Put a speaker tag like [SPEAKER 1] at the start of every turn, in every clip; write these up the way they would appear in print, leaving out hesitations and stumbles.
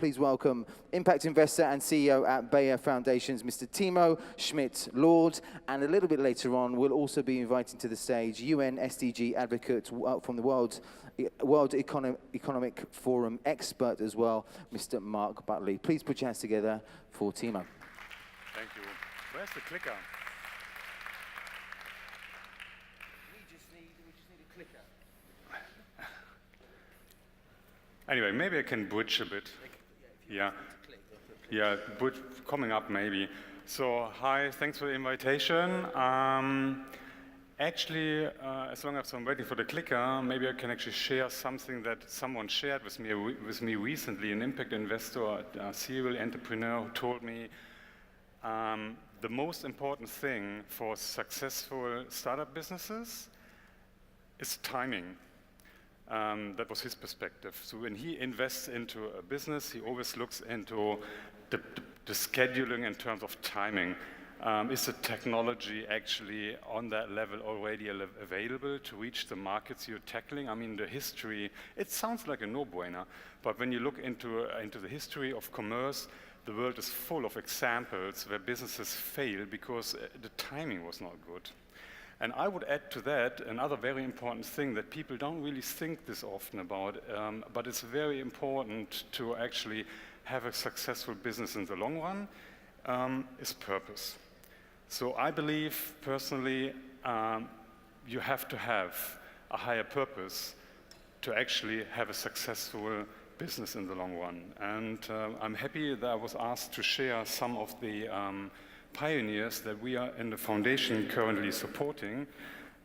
[SPEAKER 1] please welcome impact investor and CEO at Bayer Foundations, Mr. Thimo Schmitt-Lord. And a little bit later on, we'll also be inviting to the stage UN SDG advocate from the World Economic Forum expert as well, Mr. Marc Buckley. Please put your hands together for Thimo.
[SPEAKER 2] Thank you. Where's the clicker?
[SPEAKER 1] We just need a clicker.
[SPEAKER 2] Anyway, maybe I can bridge a bit. Yeah, bridge coming up maybe. So, hi, thanks for the invitation. Actually, as long as I'm waiting for the clicker, maybe I can actually share something that someone shared with me recently, an impact investor, a serial entrepreneur who told me the most important thing for successful startup businesses is timing. That was his perspective. So when he invests into a business, he always looks into the scheduling in terms of timing. Is the technology actually on that level already available to reach the markets you're tackling? I mean, the history, it sounds like a no-brainer, but when you look into the history of commerce, the world is full of examples where businesses fail because the timing was not good. And I would add to that another very important thing that people don't really think this often about, but it's very important to actually have a successful business in the long run, is purpose. So I believe personally you have to have a higher purpose to actually have a successful business in the long run. And I'm happy that I was asked to share some of the pioneers that we are in the foundation currently supporting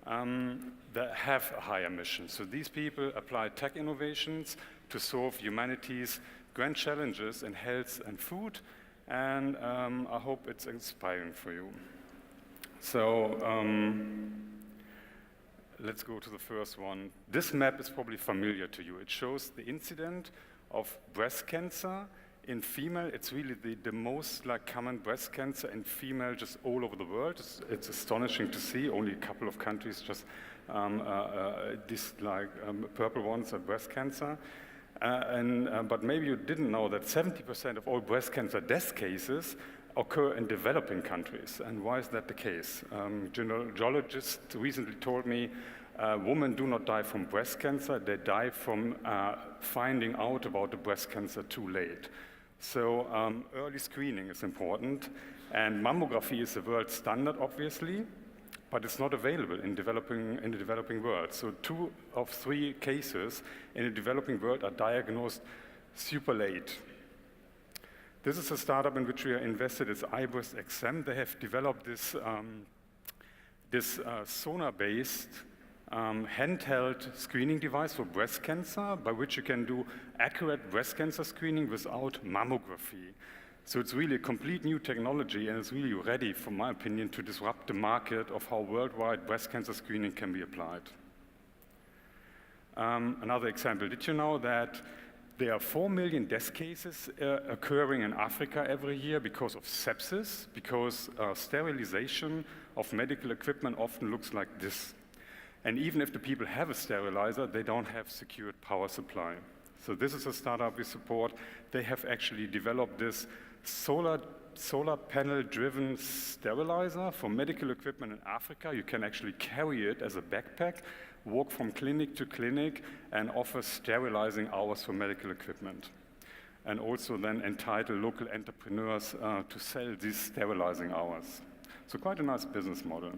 [SPEAKER 2] that have a higher mission. So these people apply tech innovations to solve humanity's grand challenges in health and food, and I hope it's inspiring for you. So let's go to the first one. This map is probably familiar to you. It shows the incidence of breast cancer in female. It's really the most common breast cancer in female just all over the world. It's astonishing to see. Only a couple of countries just these purple ones are breast cancer. But maybe you didn't know that 70% of all breast cancer death cases occur in developing countries. And why is that the case? Gynecologists recently told me women do not die from breast cancer, they die from finding out about the breast cancer too late. So early screening is important, and mammography is the world standard, obviously, but it's not available in the developing world. So 2 of 3 cases in the developing world are diagnosed super late. This is a startup in which we are invested. It's iBreastXM. They have developed this sonar-based handheld screening device for breast cancer, by which you can do accurate breast cancer screening without mammography. So it's really a complete new technology, and it's really ready, from my opinion, to disrupt the market of how worldwide breast cancer screening can be applied. Another example, did you know that there are 4 million death cases occurring in Africa every year because of sepsis, because sterilization of medical equipment often looks like this. And even if the people have a sterilizer, they don't have secured power supply. So this is a startup we support. They have actually developed this solar panel-driven sterilizer for medical equipment in Africa. You can actually carry it as a backpack, walk from clinic to clinic, and offer sterilizing hours for medical equipment. And also then entitle local entrepreneurs to sell these sterilizing hours. So quite a nice business model.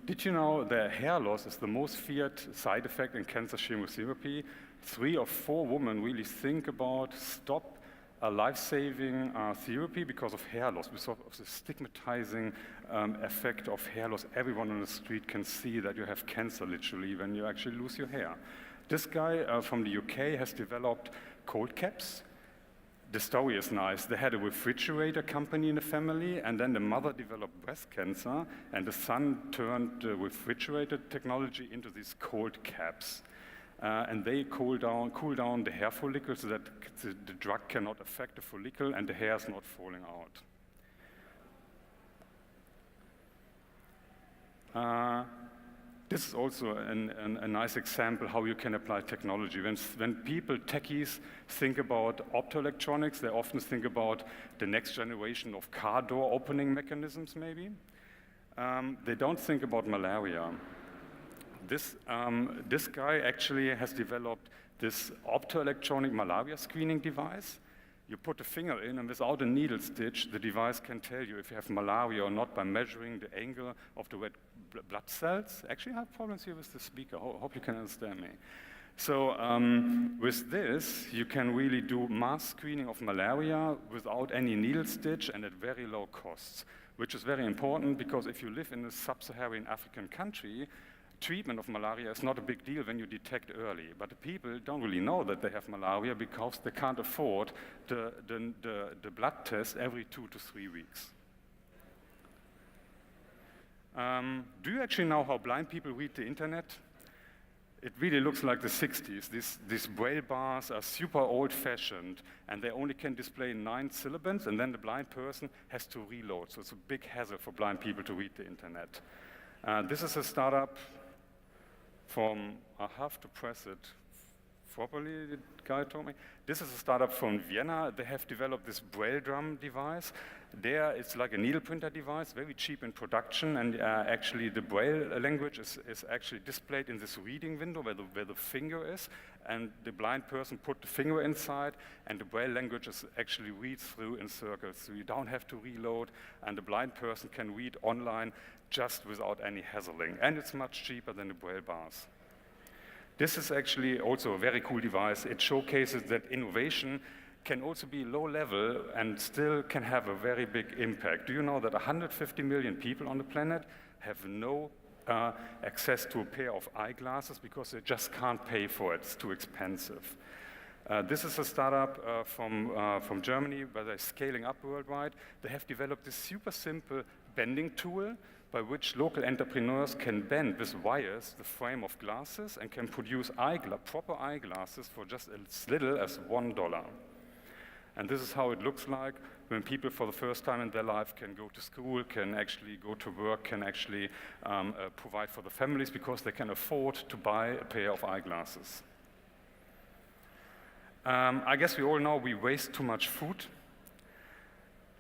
[SPEAKER 2] Did you know that hair loss is the most feared side effect in cancer chemotherapy? 3 of 4 women really think about stop a life-saving therapy because of hair loss, because of the stigmatizing effect of hair loss. Everyone on the street can see that you have cancer literally when you actually lose your hair. This guy from the UK has developed cold caps. The story is nice. They had a refrigerator company in the family, and then the mother developed breast cancer, and the son turned the refrigerator technology into these cold caps. And they cool down the hair follicle so that the drug cannot affect the follicle and the hair is not falling out. This is also a nice example how you can apply technology. When people, techies, think about optoelectronics, they often think about the next generation of car door opening mechanisms, maybe. They don't think about malaria. This guy actually has developed this optoelectronic malaria screening device. You put a finger in, and without a needle stitch, the device can tell you if you have malaria or not by measuring the angle of the red blood cells. Actually, I have problems here with the speaker. Hope you can understand me. So with this, you can really do mass screening of malaria without any needle stitch and at very low costs, which is very important because if you live in a sub-Saharan African country, treatment of malaria is not a big deal when you detect early, but the people don't really know that they have malaria because they can't afford the blood test every 2 to 3 weeks. Do you actually know how blind people read the internet? It really looks like the 60s. These braille bars are super old-fashioned, and they only can display 9 syllables, and then the blind person has to reload. So it's a big hazard for blind people to read the internet. This is a startup from, I have to press it properly, the guy told me. This is a startup from Vienna. They have developed this braille drum device. There, it's like a needle printer device, very cheap in production, and actually the braille language is actually displayed in this reading window where the finger is, and the blind person put the finger inside, and the braille language is actually reads through in circles. So you don't have to reload, and the blind person can read online just without any hassling, and it's much cheaper than the braille bars. This is actually also a very cool device. It showcases that innovation can also be low level and still can have a very big impact. Do you know that 150 million people on the planet have no access to a pair of eyeglasses because they just can't pay for it, it's too expensive. This is a startup from Germany where they're scaling up worldwide. They have developed this super simple bending tool by which local entrepreneurs can bend with wires the frame of glasses and can produce proper eyeglasses for just as little as $1. And this is how it looks like when people for the first time in their life can go to school, can actually go to work, can actually provide for the families because they can afford to buy a pair of eyeglasses. I guess we all know we waste too much food.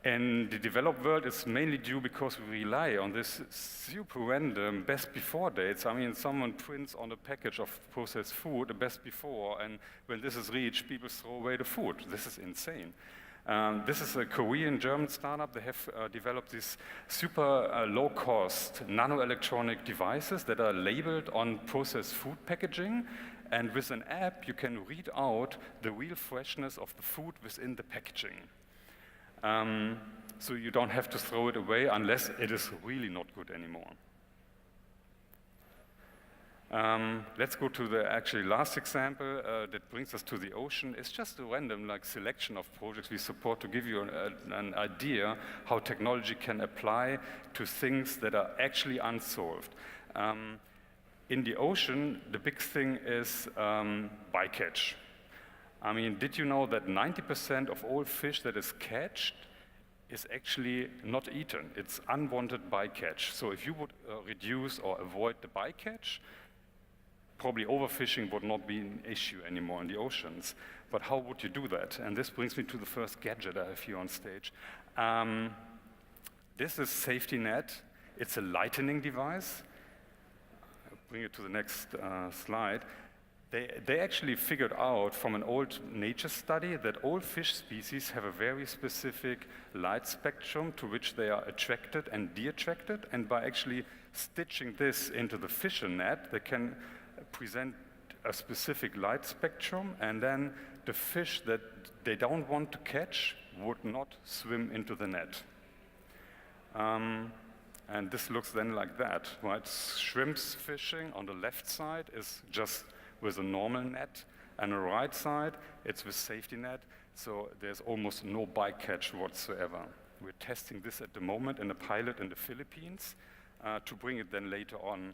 [SPEAKER 2] In the developed world, it's mainly due because we rely on this super random best before dates. I mean, someone prints on a package of processed food a best before, and when this is reached, people throw away the food. This is insane. This is a Korean-German startup. They have developed these super low-cost nanoelectronic devices that are labeled on processed food packaging, and with an app, you can read out the real freshness of the food within the packaging. So you don't have to throw it away unless it is really not good anymore. Let's go to the actually last example that brings us to the ocean. It's just a random selection of projects we support to give you an idea how technology can apply to things that are actually unsolved. In the ocean, the big thing is bycatch. I mean, did you know that 90% of all fish that is catched is actually not eaten? It's unwanted bycatch. So if you would reduce or avoid the bycatch, probably overfishing would not be an issue anymore in the oceans. But how would you do that? And this brings me to the first gadget I have here on stage. This is Safety Net. It's a lightning device. I'll bring it to the next slide. They actually figured out from an old nature study that all fish species have a very specific light spectrum to which they are attracted and de-attracted, and by actually stitching this into the fish net, they can present a specific light spectrum, and then the fish that they don't want to catch would not swim into the net. And this looks then like that, right? Shrimps fishing on the left side is just with a normal net, and on the right side, it's with safety net, so there's almost no bycatch whatsoever. We're testing this at the moment in a pilot in the Philippines to bring it then later on,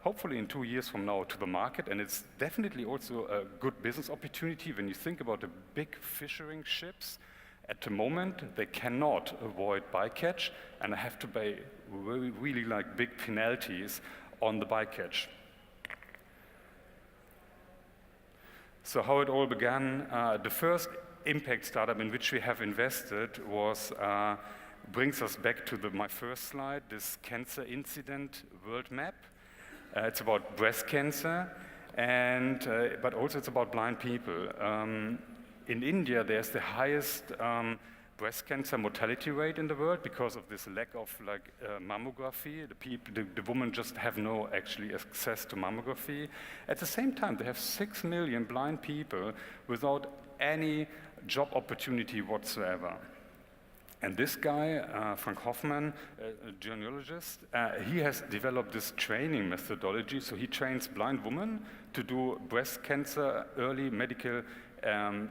[SPEAKER 2] hopefully in 2 years from now, to the market, and it's definitely also a good business opportunity when you think about the big fishing ships. At the moment, they cannot avoid bycatch, and I have to pay really big penalties on the bycatch. So how it all began, the first impact startup in which we have invested was, brings us back to my first slide, this cancer incident world map. It's about breast cancer, and but also it's about blind people. In India, there's the highest breast cancer mortality rate in the world because of this lack of mammography. The women just have no actually access to mammography. At the same time, they have 6 million blind people without any job opportunity whatsoever. And this guy, Frank Hoffman, a journalist, he has developed this training methodology. So he trains blind women to do breast cancer early medical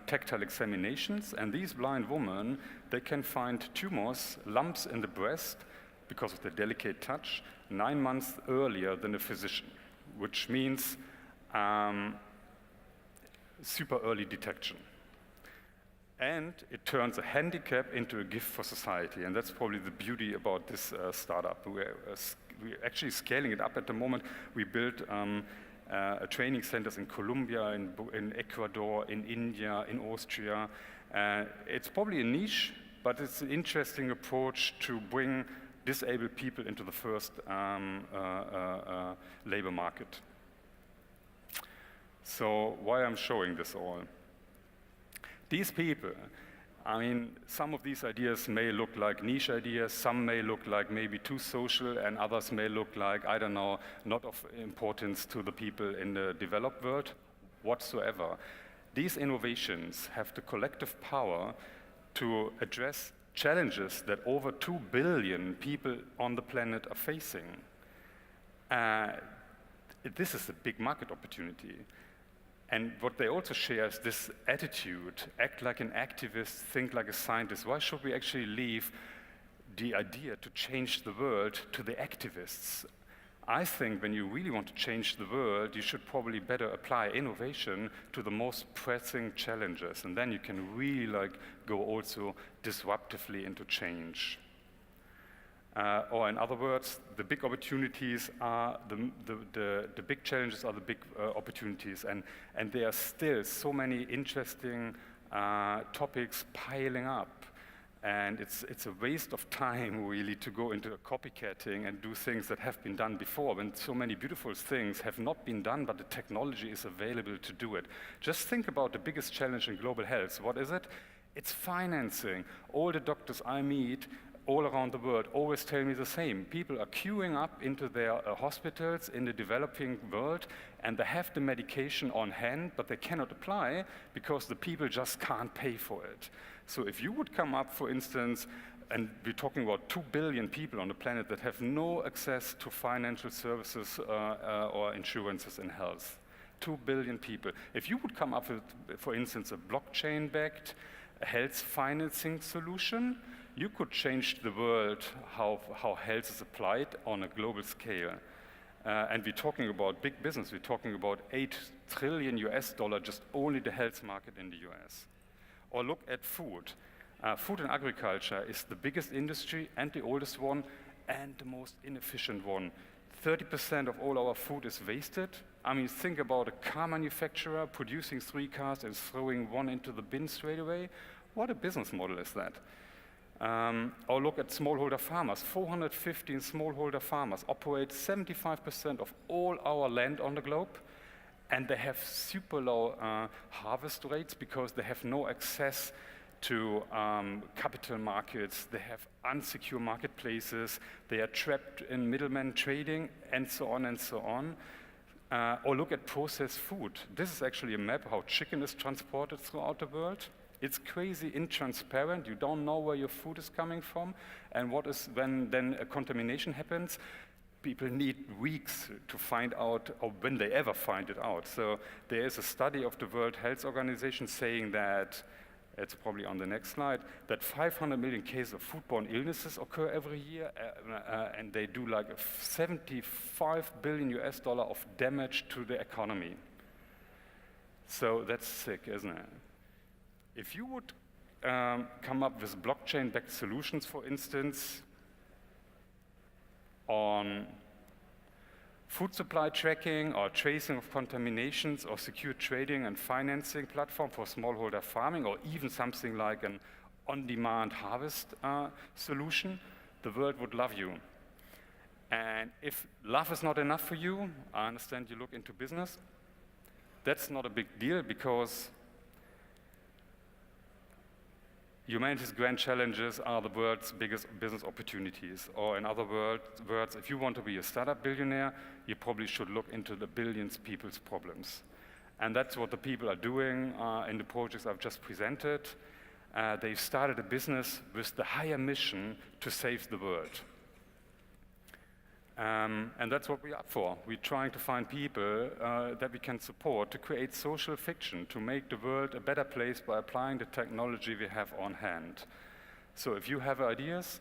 [SPEAKER 2] tactile examinations, and these blind women, they can find tumors, lumps in the breast, because of the delicate touch, 9 months earlier than a physician, which means super early detection. And it turns a handicap into a gift for society, and that's probably the beauty about this startup. We're actually scaling it up at the moment. We built training centers in Colombia, in Ecuador, in India, in Austria. It's probably a niche, but it's an interesting approach to bring disabled people into the first labor market. So why I'm showing this all? These people, I mean, some of these ideas may look like niche ideas, some may look like maybe too social, and others may look like, I don't know, not of importance to the people in the developed world whatsoever. These innovations have the collective power to address challenges that over 2 billion people on the planet are facing. This is a big market opportunity. And what they also share is this attitude, act like an activist, think like a scientist. Why should we actually leave the idea to change the world to the activists? I think when you really want to change the world, you should probably better apply innovation to the most pressing challenges, and then you can really go also disruptively into change. Or in other words, the big opportunities are the big challenges are the big opportunities, and there are still so many interesting topics piling up, and it's a waste of time really to go into copycatting and do things that have been done before when so many beautiful things have not been done, but the technology is available to do it. Just think about the biggest challenge in global health. What is it? It's financing. All the doctors I meet all around the world always tell me the same. People are queuing up into their hospitals in the developing world, and they have the medication on hand, but they cannot apply because the people just can't pay for it. So if you would come up, for instance, and we're talking about 2 billion people on the planet that have no access to financial services or insurances in health. 2 billion people. If you would come up with, for instance, a blockchain-backed health financing solution, you could change the world, how health is applied on a global scale. And we're talking about big business. We're talking about $8 trillion just only the health market in the US. Or look at food. Food and agriculture is the biggest industry and the oldest one and the most inefficient one. 30% of all our food is wasted. I mean, think about a car manufacturer producing 3 cars and throwing one into the bin straight away. What a business model is that? Or look at smallholder farmers. 415 smallholder farmers operate 75% of all our land on the globe, and they have super low harvest rates because they have no access to capital markets. They have unsecure marketplaces. They are trapped in middleman trading, and so on and so on. Or look at processed food. This is actually a map of how chicken is transported throughout the world. It's crazy intransparent. You don't know where your food is coming from, and what is when then a contamination happens. People need weeks to find out, or when they ever find it out. So there is a study of the World Health Organization saying that, it's probably on the next slide, that 500 million cases of foodborne illnesses occur every year, and they do like $75 billion of damage to the economy. So that's sick, isn't it? If you would come up with blockchain-backed solutions, for instance, on food supply tracking or tracing of contaminations or secure trading and financing platform for smallholder farming, or even something like an on-demand harvest solution, the world would love you. And if love is not enough for you, I understand you look into business. That's not a big deal, because humanity's grand challenges are the world's biggest business opportunities. Or in other words, if you want to be a startup billionaire, you probably should look into the billions people's problems. And that's what the people are doing in the projects I've just presented. They've started a business with the higher mission to save the world. And that's what we're up for. We're trying to find people that we can support to create social fiction, to make the world a better place by applying the technology we have on hand. So if you have ideas,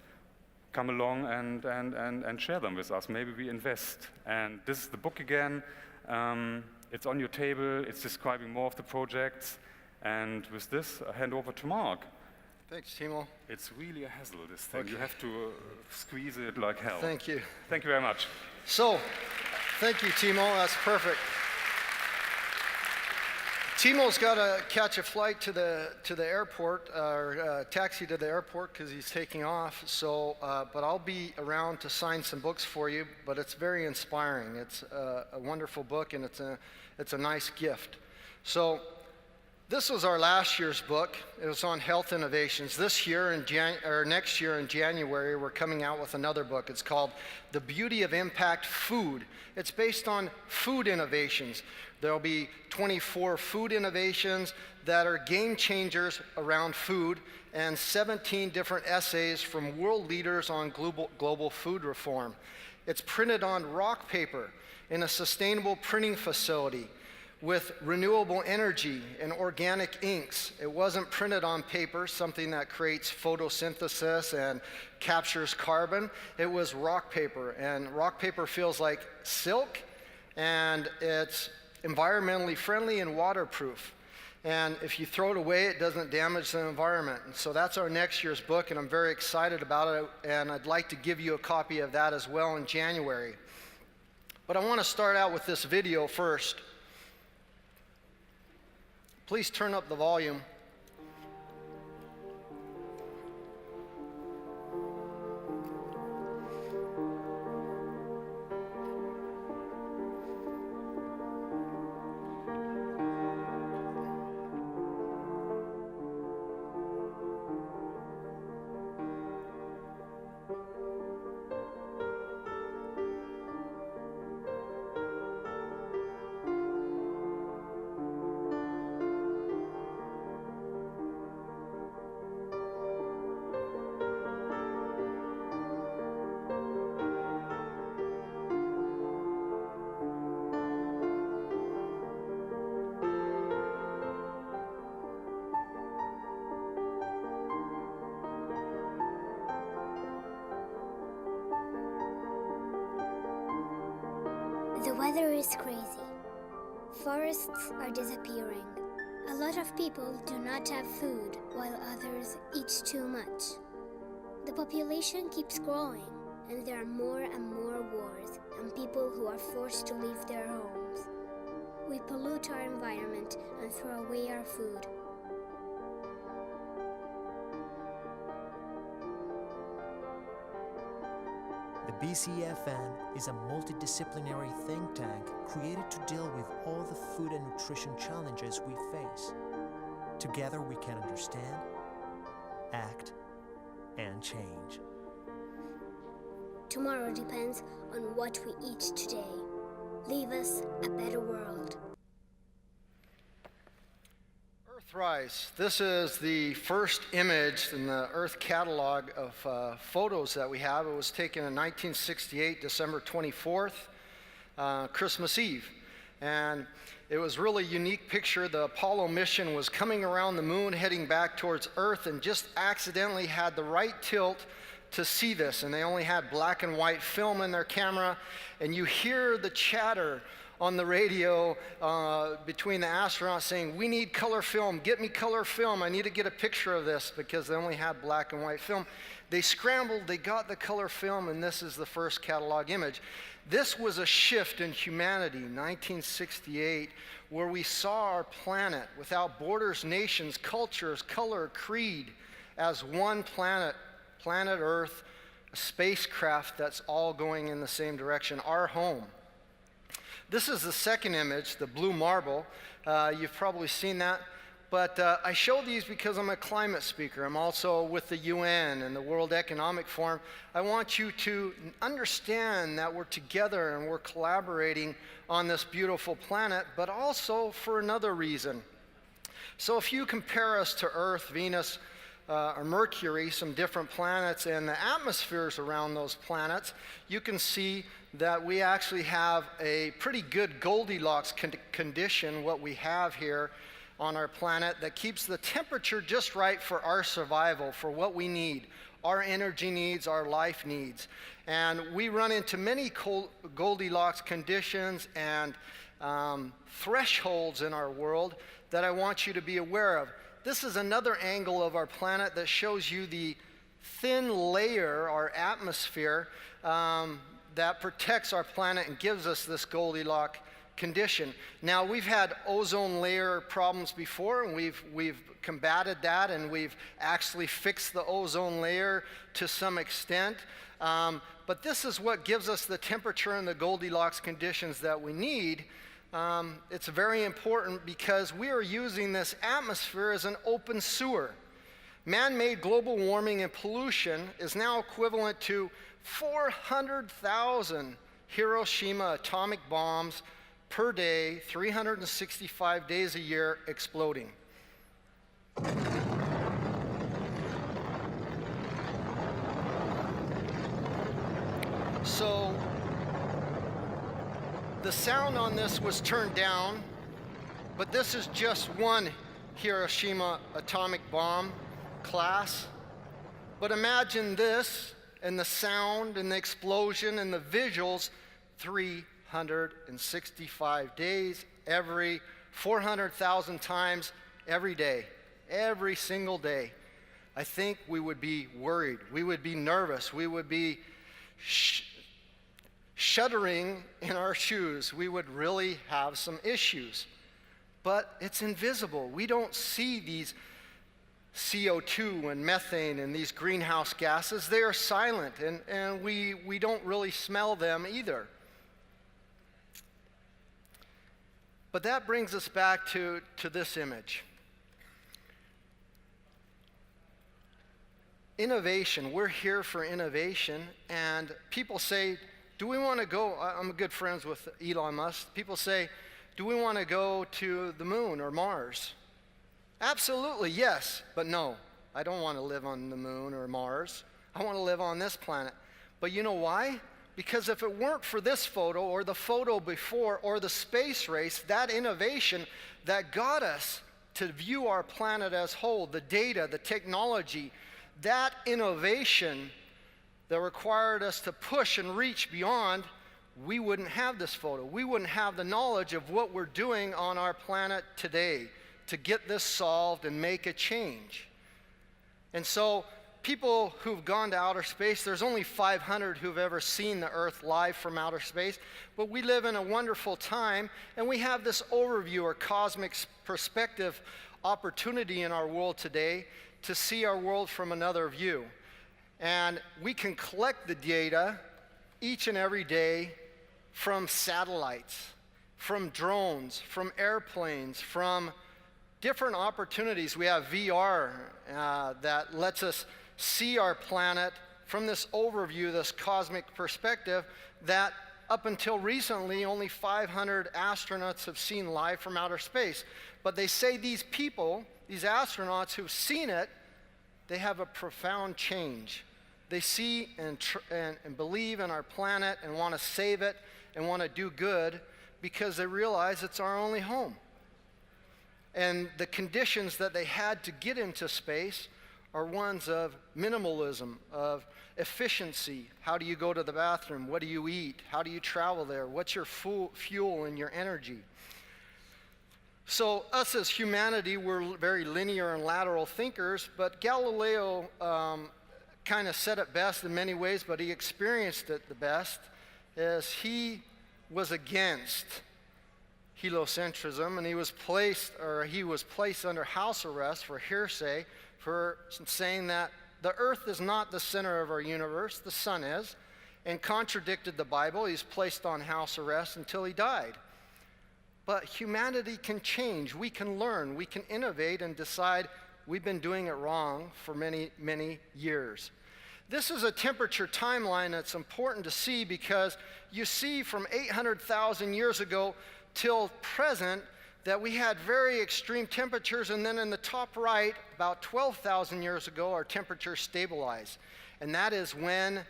[SPEAKER 2] come along and share them with us. Maybe we invest. And this is the book again. It's on your table. It's describing more of the projects. And with this, I hand over to Marc.
[SPEAKER 3] Thanks, Thimo.
[SPEAKER 2] It's really a hassle, this thing.
[SPEAKER 3] Okay.
[SPEAKER 2] You have to squeeze it like hell.
[SPEAKER 3] Thank you.
[SPEAKER 2] Thank you very much.
[SPEAKER 3] So, thank you, Thimo. That's perfect. Timo's got to catch a flight to the airport, or taxi to the airport, because he's taking off. So, but I'll be around to sign some books for you. But it's very inspiring. It's a wonderful book, and it's a nice gift. So, this was our last year's book. It was on health innovations. This year, next year in January, we're coming out with another book. It's called The Beauty of Impact Food. It's based on food innovations. There'll be 24 food innovations that are game changers around food, and 17 different essays from world leaders on global food reform. It's printed on rock paper in a sustainable printing facility with renewable energy and organic inks. It wasn't printed on paper, something that creates photosynthesis and captures carbon. It was rock paper, and rock paper feels like silk, and it's environmentally friendly and waterproof. And if you throw it away, it doesn't damage the environment. And so that's our next year's book, and I'm very excited about it, and I'd like to give you a copy of that as well in January. But I want to start out with this video first. Please turn up the volume.
[SPEAKER 4] The weather is crazy. Forests are disappearing. A lot of people do not have food, while others eat too much. The population keeps growing, and there are more and more wars and people who are forced to leave their homes. We pollute our environment and throw away our food.
[SPEAKER 5] The BCFN is a multidisciplinary think tank created to deal with all the food and nutrition challenges we face. Together we can understand, act, and change.
[SPEAKER 4] Tomorrow depends on what we eat today. Leave us a better world.
[SPEAKER 3] Earthrise. This is the first image in the Earth catalog of photos that we have. It was taken in 1968, December 24th, Christmas Eve. And it was really a unique picture. The Apollo mission was coming around the moon, heading back towards Earth, and just accidentally had the right tilt to see this. And they only had black and white film in their camera. And you hear the chatter on the radio between the astronauts saying, "We need color film, get me color film, I need to get a picture of this," because they only had black and white film. They scrambled, they got the color film, and this is the first catalog image. This was a shift in humanity, 1968, where we saw our planet without borders, nations, cultures, color, creed, as one planet, planet Earth, a spacecraft that's all going in the same direction, our home. This is the second image, the blue marble. You've probably seen that. But I show these because I'm a climate speaker. I'm also with the UN and the World Economic Forum. I want you to understand that we're together and we're collaborating on this beautiful planet, but also for another reason. So if you compare us to Earth, Venus, or Mercury, some different planets, and the atmospheres around those planets, you can see that we actually have a pretty good Goldilocks condition, what we have here on our planet, that keeps the temperature just right for our survival, for what we need, our energy needs, our life needs. And we run into many Goldilocks conditions and thresholds in our world that I want you to be aware of. This is another angle of our planet that shows you the thin layer, our atmosphere, that protects our planet and gives us this Goldilocks condition. Now, we've had ozone layer problems before, and we've combated that, and we've actually fixed the ozone layer to some extent. But this is what gives us the temperature and the Goldilocks conditions that we need. It's very important because we are using this atmosphere as an open sewer. Man-made global warming and pollution is now equivalent to 400,000 Hiroshima atomic bombs per day, 365 days a year, exploding. So the sound on this was turned down, but this is just one Hiroshima atomic bomb class. But imagine this, and the sound and the explosion and the visuals, 365 days, every 400,000 times every day, every single day. I think we would be worried. We would be nervous. We would be shuddering in our shoes. We would really have some issues. But it's invisible. We don't see these CO2 and methane and these greenhouse gases. They are silent, and we don't really smell them either. But that brings us back to this image. Innovation, we're here for innovation, and people say, do we want to go, I'm good friends with Elon Musk, people say, do we want to go to the moon or Mars? Absolutely, yes, but no, I don't want to live on the moon or Mars. I want to live on this planet. But you know why? Because if it weren't for this photo or the photo before or the space race, that innovation that got us to view our planet as whole, the data, the technology, that innovation that required us to push and reach beyond, we wouldn't have this photo. We wouldn't have the knowledge of what we're doing on our planet today to get this solved and make a change. And so people who've gone to outer space, there's only 500 who've ever seen the Earth live from outer space, but we live in a wonderful time, and we have this overview or cosmic perspective opportunity in our world today to see our world from another view. And we can collect the data each and every day from satellites, from drones, from airplanes, from different opportunities. We have VR that lets us see our planet from this overview, this cosmic perspective that up until recently only 500 astronauts have seen live from outer space. But they say these people, these astronauts who've seen it, they have a profound change. They see and believe in our planet and want to save it and want to do good because they realize it's our only home. And the conditions that they had to get into space are ones of minimalism, of efficiency. How do you go to the bathroom? What do you eat? How do you travel there? What's your fuel and your energy? So us as humanity, we're very linear and lateral thinkers, but Galileo kind of said it best in many ways, but he experienced it the best. is he was against heliocentrism, and he was placed under house arrest for hearsay for saying that the earth is not the center of our universe, the sun is, and contradicted the Bible. He's placed on house arrest until he died. But humanity can change. We can learn. We can innovate and decide we've been doing it wrong for many, many years. This is a temperature timeline that's important to see because you see from 800,000 years ago till present that we had very extreme temperatures, and then in the top right, about 12,000 years ago, our temperatures stabilized. And that is when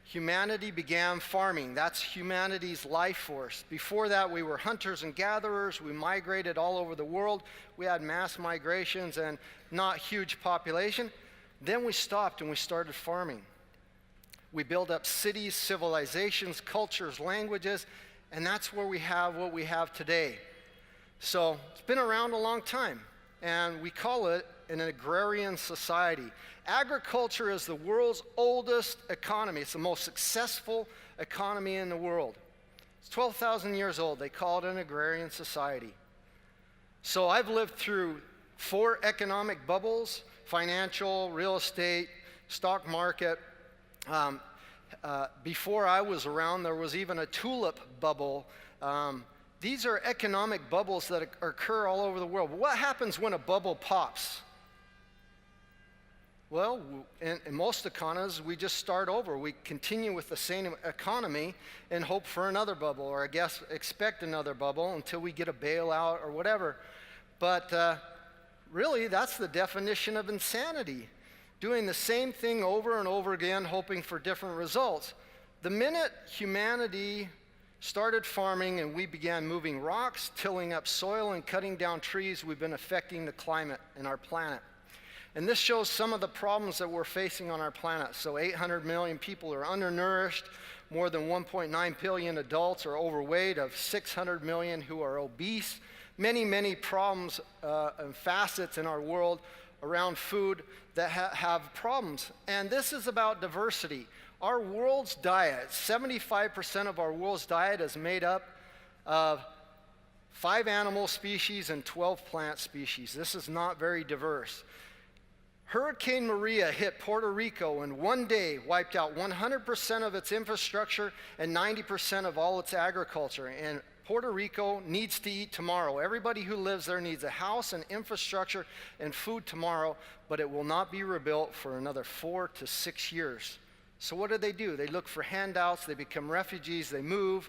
[SPEAKER 3] humanity began farming. That's humanity's life force. Before that, we were hunters and gatherers. We migrated all over the world. We had mass migrations and not huge population. Then we stopped and we started farming. We built up cities, civilizations, cultures, languages, and that's where we have what we have today. So it's been around a long time, and we call it an agrarian society. Agriculture is the world's oldest economy. It's the most successful economy in the world. It's 12,000 years old. They call it an agrarian society. So I've lived through 4 economic bubbles: financial, real estate, stock market. Before I was around, there was even a tulip bubble. These are economic bubbles that occur all over the world. What happens when a bubble pops? Well, in most economies, we just start over. We continue with the same economy and hope for another bubble, or I guess expect another bubble until we get a bailout or whatever. But really, that's the definition of insanity. Doing the same thing over and over again, hoping for different results. The minute humanity started farming and we began moving rocks, tilling up soil, and cutting down trees, we've been affecting the climate in our planet. And this shows some of the problems that we're facing on our planet. So 800 million people are undernourished, more than 1.9 billion adults are overweight, of 600 million who are obese. Many, many problems and facets in our world around food that have problems. And this is about diversity. Our world's diet, 75% of our world's diet is made up of 5 animal species and 12 plant species. This is not very diverse. Hurricane Maria hit Puerto Rico and one day wiped out 100% of its infrastructure and 90% of all its agriculture. And Puerto Rico needs to eat tomorrow. Everybody who lives there needs a house and infrastructure and food tomorrow, but it will not be rebuilt for another 4 to 6 years. So what do? They look for handouts, they become refugees, they move.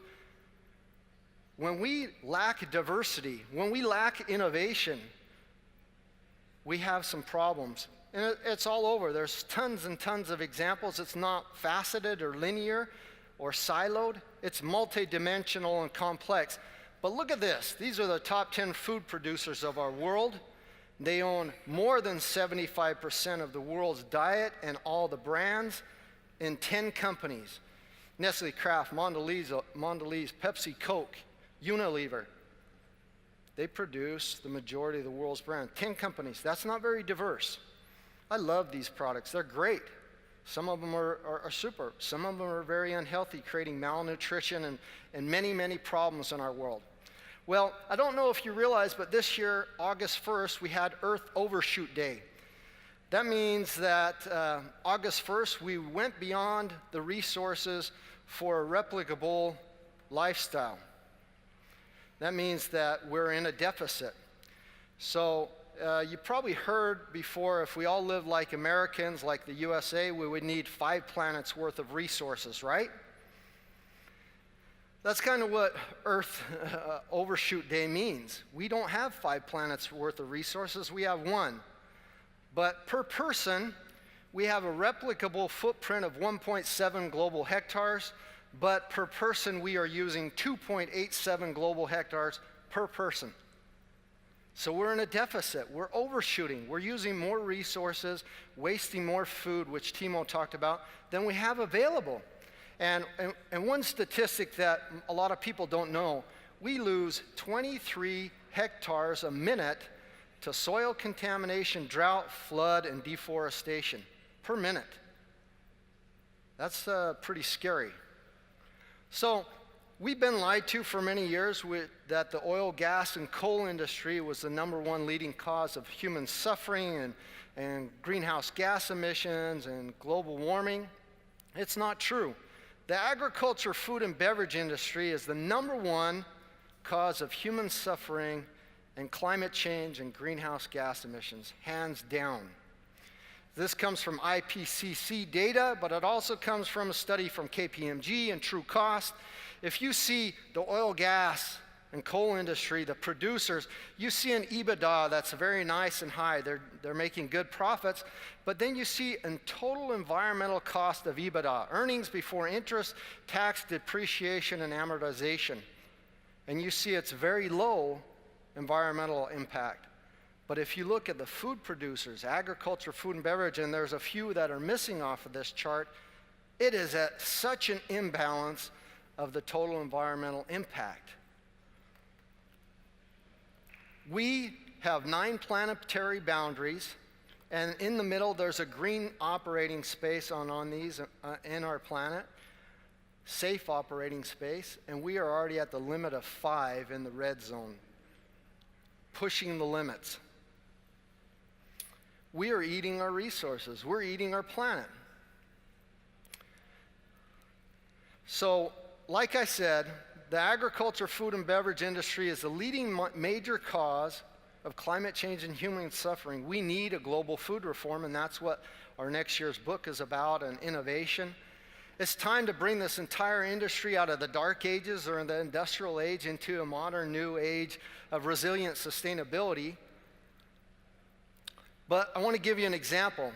[SPEAKER 3] When we lack diversity, when we lack innovation, we have some problems. And it's all over. There's tons and tons of examples. It's not faceted or linear or siloed. It's multidimensional and complex. But look at this. These are the top 10 food producers of our world. They own more than 75% of the world's diet and all the brands in 10 companies. Nestle, Kraft, Mondelez, Pepsi, Coke, Unilever. They produce the majority of the world's brands. 10 companies. That's not very diverse. I love these products. They're great. Some of them are super. Some of them are very unhealthy, creating malnutrition and many, many problems in our world. Well, I don't know if you realize, but this year, August 1st, we had Earth Overshoot Day. That means that August 1st, we went beyond the resources for a replicable lifestyle. That means that we're in a deficit. So you probably heard before, if we all lived like Americans, like the USA, we would need 5 planets worth of resources, right? That's kind of what Earth Overshoot Day means. We don't have 5 planets worth of resources, we have 1. But per person, we have a replicable footprint of 1.7 global hectares, but per person we are using 2.87 global hectares per person. So we're in a deficit, we're overshooting, we're using more resources, wasting more food, which Thimo talked about, than we have available. And one statistic that a lot of people don't know, we lose 23 hectares a minute to soil contamination, drought, flood, and deforestation per minute. That's pretty scary. So we've been lied to for many years that the oil, gas, and coal industry was the #1 leading cause of human suffering and greenhouse gas emissions and global warming. It's not true. The agriculture, food, and beverage industry is the #1 cause of human suffering and climate change and greenhouse gas emissions, hands down. This comes from IPCC data, but it also comes from a study from KPMG and True Cost. If you see the oil, gas, and coal industry, the producers, you see an EBITDA that's very nice and high. They're making good profits, but then you see a total environmental cost of EBITDA, earnings before interest, tax, depreciation, and amortization. And you see it's very low environmental impact. But if you look at the food producers, agriculture, food, and beverage, and there's a few that are missing off of this chart, it is at such an imbalance of the total environmental impact. We have 9 planetary boundaries, and in the middle there's a green operating space on these in our planet, safe operating space, and we are already at the limit of 5 in the red zone, pushing the limits. We are eating our resources. We're eating our planet. So, like I said, the agriculture, food, and beverage industry is the leading major cause of climate change and human suffering. We need a global food reform, and that's what our next year's book is about, and innovation. It's time to bring this entire industry out of the dark ages or the industrial age into a modern new age of resilient sustainability. But I want to give you an example.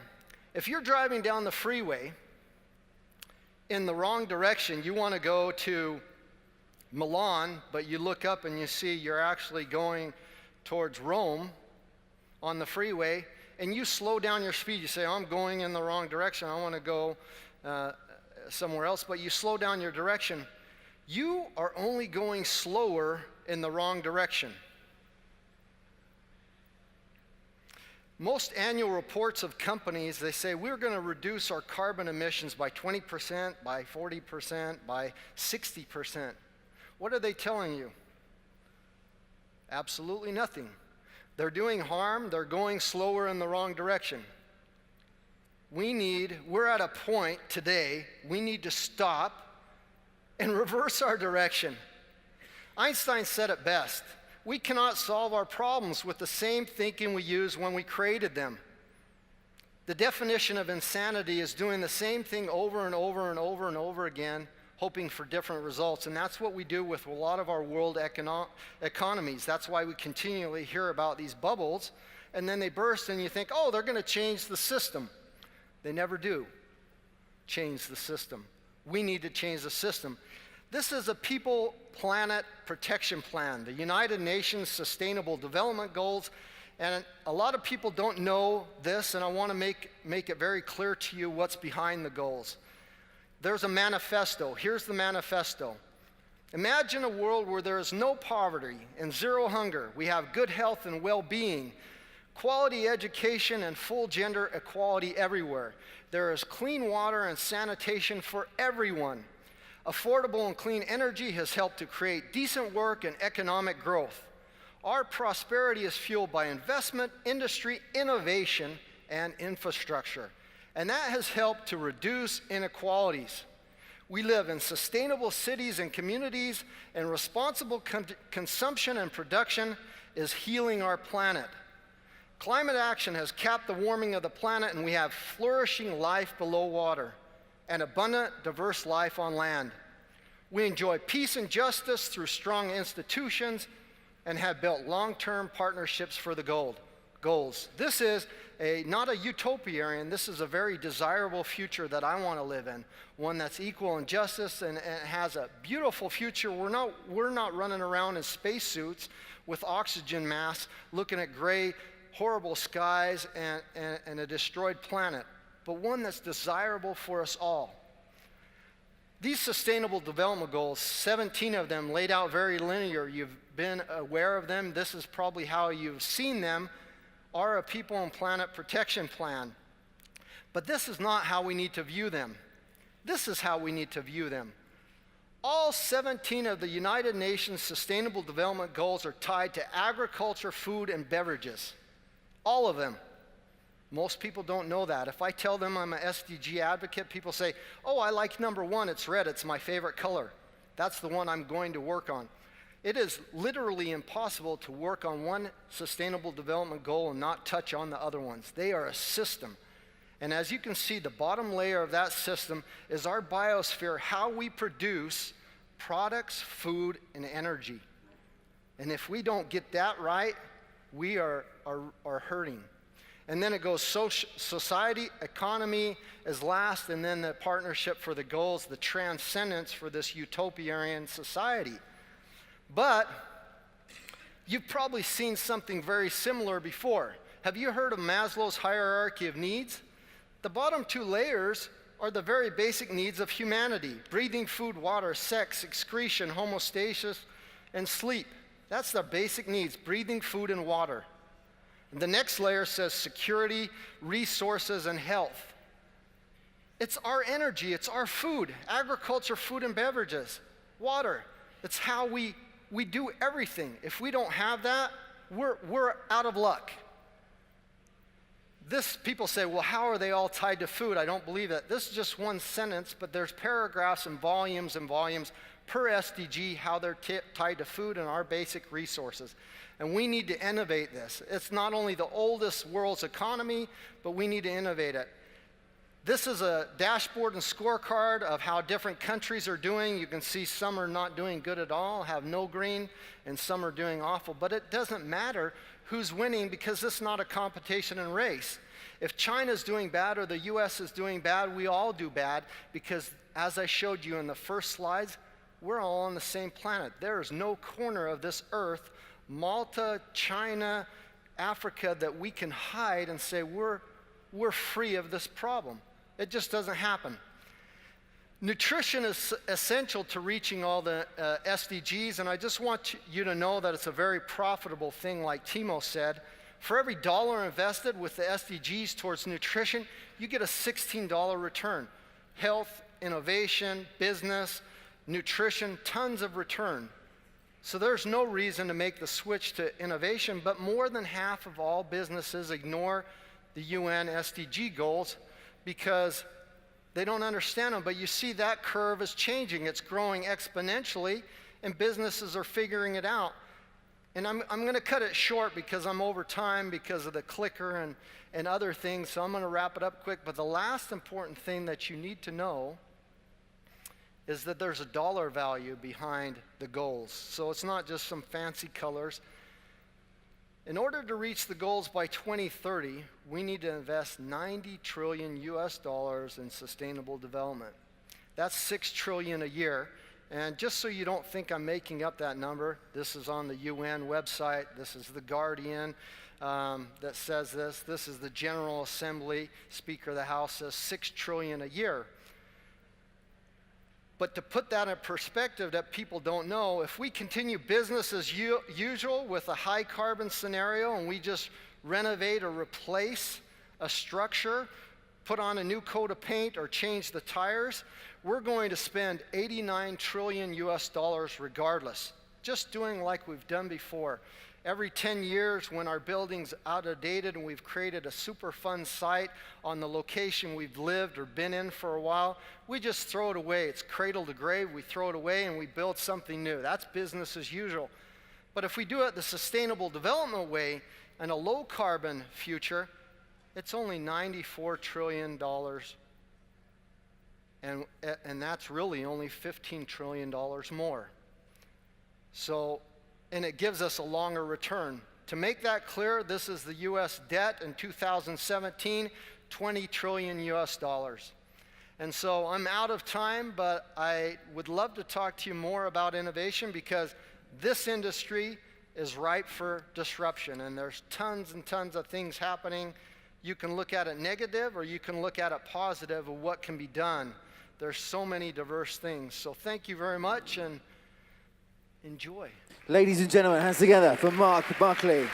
[SPEAKER 3] If you're driving down the freeway in the wrong direction, you want to go to Milan, but you look up and you see you're actually going towards Rome on the freeway, and you slow down your speed. You say, I'm going in the wrong direction. I want to go somewhere else, but you slow down your direction. You are only going slower in the wrong direction. Most annual reports of companies, they say we're going to reduce our carbon emissions by 20%, by 40%, by 60%. What are they telling you? Absolutely nothing. They're doing harm, they're going slower in the wrong direction. We're at a point today, we need to stop and reverse our direction. Einstein said it best. We cannot solve our problems with the same thinking we used when we created them. The definition of insanity is doing the same thing over and over and over and over again, hoping for different results. And that's what we do with a lot of our world economies. That's why we continually hear about these bubbles, and then they burst and you think, oh, they're going to change the system. They never do change the system. We need to change the system. This is a people planet protection plan, the United Nations Sustainable Development Goals, and a lot of people don't know this, and I want to make it very clear to you what's behind the goals. There's a manifesto. Here's the manifesto. Imagine a world where there is no poverty and zero hunger. We have good health and well-being, quality education, and full gender equality everywhere. There is clean water and sanitation for everyone. Affordable and clean energy has helped to create decent work and economic growth. Our prosperity is fueled by investment, industry, innovation, and infrastructure. And that has helped to reduce inequalities. We live in sustainable cities and communities, and responsible consumption and production is healing our planet. Climate action has capped the warming of the planet, and we have flourishing life below water and abundant, diverse life on land. We enjoy peace and justice through strong institutions and have built long-term partnerships for the goals. This is not a utopian, this is a very desirable future that I want to live in, one that's equal in justice and has a beautiful future. We're not running around in spacesuits with oxygen masks looking at gray, horrible skies and a destroyed planet, but one that's desirable for us all. These Sustainable Development Goals, 17 of them laid out very linear. You've been aware of them. This is probably how you've seen them, are a people and planet protection plan. But this is not how we need to view them. This is how we need to view them. All 17 of the United Nations Sustainable Development Goals are tied to agriculture, food, and beverages. All of them. Most people don't know that. If I tell them I'm an SDG advocate, people say, oh, I like number 1, it's red, it's my favorite color. That's the one I'm going to work on. It is literally impossible to work on one sustainable development goal and not touch on the other ones. They are a system. And as you can see, the bottom layer of that system is our biosphere, how we produce products, food, and energy. And if we don't get that right, we are hurting. And then it goes society, economy is last, and then the partnership for the goals, the transcendence for this utopian society. But you've probably seen something very similar before. Have you heard of Maslow's hierarchy of needs? The bottom 2 layers are the very basic needs of humanity: breathing, food, water, sex, excretion, homeostasis, and sleep. That's the basic needs: breathing, food, and water. And the next layer says security, resources, and health. It's our energy, it's our food, agriculture, food, and beverages, water. It's how we do everything. If we don't have that, we're out of luck. People say, well, how are they all tied to food? I don't believe that. This is just one sentence, but there's paragraphs and volumes per SDG, how they're tied to food and our basic resources. And we need to innovate this. It's not only the oldest world's economy, but we need to innovate it. This is a dashboard and scorecard of how different countries are doing. You can see some are not doing good at all, have no green, and some are doing awful. But it doesn't matter who's winning, because this is not a competition and race. If China's doing bad or the US is doing bad, we all do bad, because as I showed you in the first slides, we're all on the same planet. There is no corner of this earth, Malta, China, Africa, that we can hide and say we're free of this problem. It just doesn't happen. Nutrition is essential to reaching all the SDGs, and I just want you to know that it's a very profitable thing, like Thimo said. For every dollar invested with the SDGs towards nutrition, you get a $16 return. Health, innovation, business, nutrition, tons of return. So there's no reason to make the switch to innovation, but more than half of all businesses ignore the UN SDG goals because they don't understand them. But you see that curve is changing. It's growing exponentially, and businesses are figuring it out. And I'm going to cut it short because I'm over time because of the clicker and other things, so I'm going to wrap it up quick. But the last important thing that you need to know is that there's a dollar value behind the goals. So it's not just some fancy colors. In order to reach the goals by 2030, we need to invest $90 trillion in sustainable development. That's $6 trillion a year. And just so you don't think I'm making up that number, this is on the UN website. This is the Guardian that says this. This is the General Assembly. Speaker of the House says $6 trillion a year. But to put that in perspective that people don't know, if we continue business as usual with a high carbon scenario and we just renovate or replace a structure, put on a new coat of paint or change the tires, we're going to spend $89 trillion regardless, just doing like we've done before. Every 10 years when our building's out of date and we've created a super fun site on the location we've lived or been in for a while, we just throw it away. It's cradle to grave. We throw it away and we build something new. That's business as usual. But if we do it the sustainable development way and a low carbon future, it's only $94 trillion. And that's really only $15 trillion more. So, and it gives us a longer return. To make that clear, this is the US debt in 2017, $20 trillion. And so I'm out of time, but I would love to talk to you more about innovation because this industry is ripe for disruption, and there's tons and tons of things happening. You can look at it negative or you can look at it positive of what can be done. There's so many diverse things. So thank you very much and enjoy.
[SPEAKER 1] Ladies and gentlemen, hands together for Marc Buckley.